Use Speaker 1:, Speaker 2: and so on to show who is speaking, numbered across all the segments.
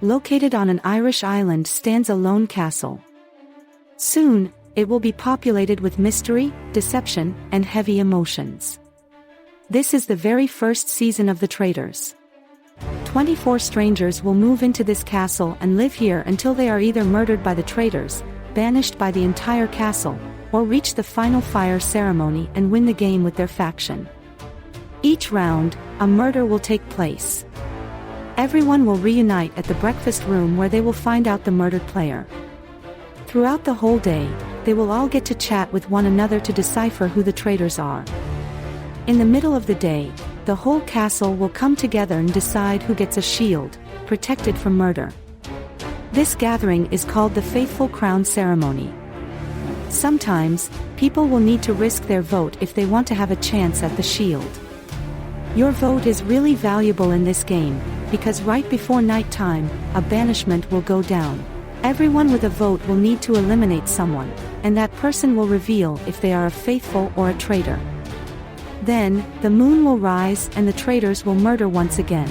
Speaker 1: located on an Irish island, stands a lone castle. Soon, it will be populated with mystery, deception, and heavy emotions. This is the very first season of the Traitors. 24 strangers will move into this castle and live here until they are either murdered by the Traitors, banished by the entire castle, or reach the final fire ceremony and win the game with their faction. Each round, a murder will take place. Everyone will reunite at the breakfast room where they will find out the murdered player. Throughout the whole day, they will all get to chat with one another to decipher who the traitors are. In the middle of the day, the whole castle will come together and decide who gets a shield, protected from murder. This gathering is called the Faithful Crown Ceremony. Sometimes, people will need to risk their vote if they want to have a chance at the shield. Your vote is really valuable in this game, because right before nighttime, a banishment will go down. Everyone with a vote will need to eliminate someone, and that person will reveal if they are a faithful or a traitor. Then, the moon will rise and the traitors will murder once again.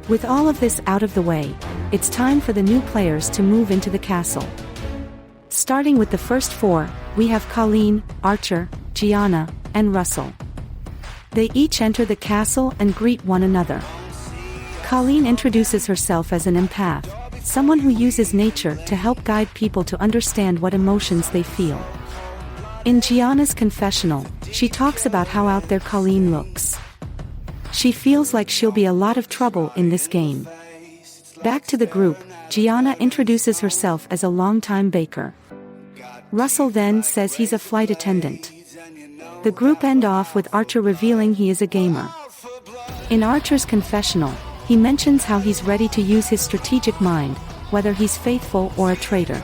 Speaker 1: With all of this out of the way, it's time for the new players to move into the castle. Starting with the first four, we have Colleen, Archer, Gianna, and Russell. They each enter the castle and greet one another. Colleen introduces herself as an empath, someone who uses nature to help guide people to understand what emotions they feel. In Gianna's confessional, she talks about how out there Colleen looks. She feels like she'll be a lot of trouble in this game. Back to the group, Gianna introduces herself as a longtime baker. Russell then says he's a flight attendant. The group end off with Archer revealing he is a gamer. In Archer's confessional, he mentions how he's ready to use his strategic mind, whether he's faithful or a traitor.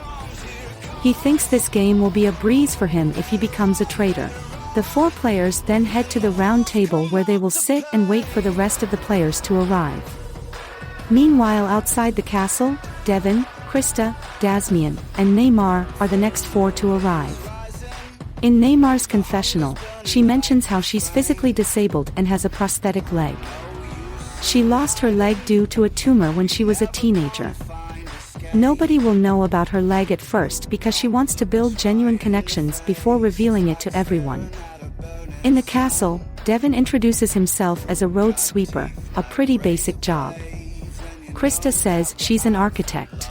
Speaker 1: He thinks this game will be a breeze for him if he becomes a traitor. The four players then head to the round table where they will sit and wait for the rest of the players to arrive. Meanwhile, outside the castle, Devin, Krista, Dasmian, and Neymar are the next four to arrive. In Neymar's confessional, she mentions how she's physically disabled and has a prosthetic leg. She lost her leg due to a tumor when she was a teenager. Nobody will know about her leg at first because she wants to build genuine connections before revealing it to everyone. In the castle, Devin introduces himself as a road sweeper, a pretty basic job. Krista says she's an architect.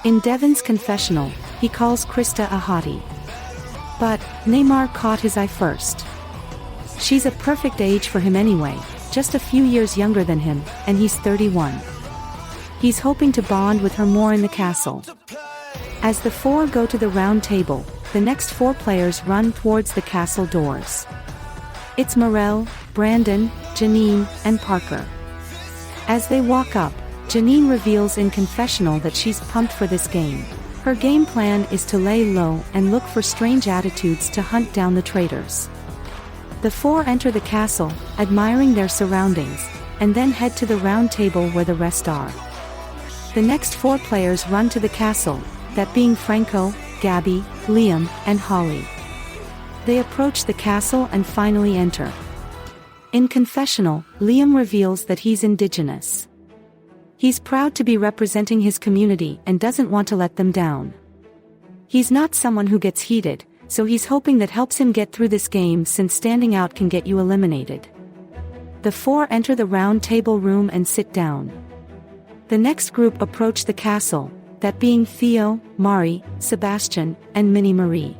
Speaker 1: In Devin's confessional, he calls Krista a hottie. But, Neymar caught his eye first. She's a perfect age for him anyway, just a few years younger than him, and he's 31. He's hoping to bond with her more in the castle. As the four go to the round table, the next four players run towards the castle doors. It's Morel, Brandon, Janine, and Parker. As they walk up, Janine reveals in confessional that she's pumped for this game. Her game plan is to lay low and look for strange attitudes to hunt down the traitors. The four enter the castle, admiring their surroundings, and then head to the round table where the rest are. The next four players run to the castle, that being Franco, Gabby, Liam, and Holly. They approach the castle and finally enter. In confessional, Liam reveals that he's indigenous. He's proud to be representing his community and doesn't want to let them down. He's not someone who gets heated, so he's hoping that helps him get through this game since standing out can get you eliminated. The four enter the round table room and sit down. The next group approach the castle, that being Theo, Mari, Sebastian, and Minnie Marie.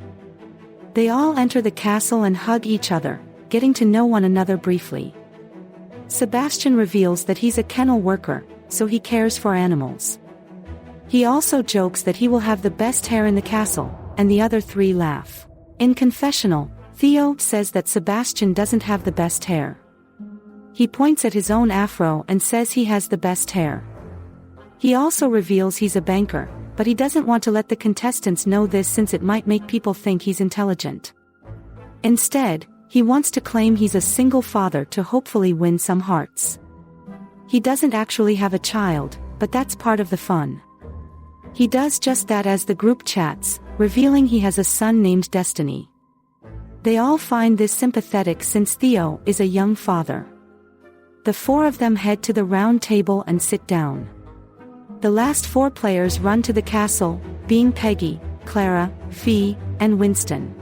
Speaker 1: They all enter the castle and hug each other, getting to know one another briefly. Sebastian reveals that he's a kennel worker, so he cares for animals. He also jokes that he will have the best hair in the castle, and the other three laugh. In confessional, Theo says that Sebastian doesn't have the best hair. He points at his own afro and says he has the best hair. He also reveals he's a banker, but he doesn't want to let the contestants know this since it might make people think he's intelligent. Instead, he wants to claim he's a single father to hopefully win some hearts. He doesn't actually have a child, but that's part of the fun. He does just that as the group chats, revealing he has a son named Destiny. They all find this sympathetic since Theo is a young father. The four of them head to the round table and sit down. The last 4 players run to the castle, being Peggy, Clara, Fee, and Winston.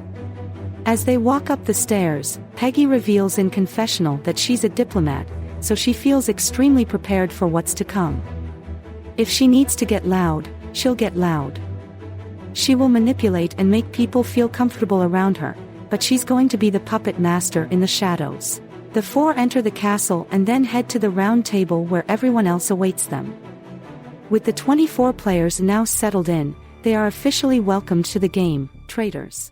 Speaker 1: As they walk up the stairs, Peggy reveals in confessional that she's a diplomat, so she feels extremely prepared for what's to come. If she needs to get loud, she'll get loud. She will manipulate and make people feel comfortable around her, but she's going to be the puppet master in the shadows. The 4 enter the castle and then head to the round table where everyone else awaits them. With the 24 players now settled in, they are officially welcomed to the game, Traitors.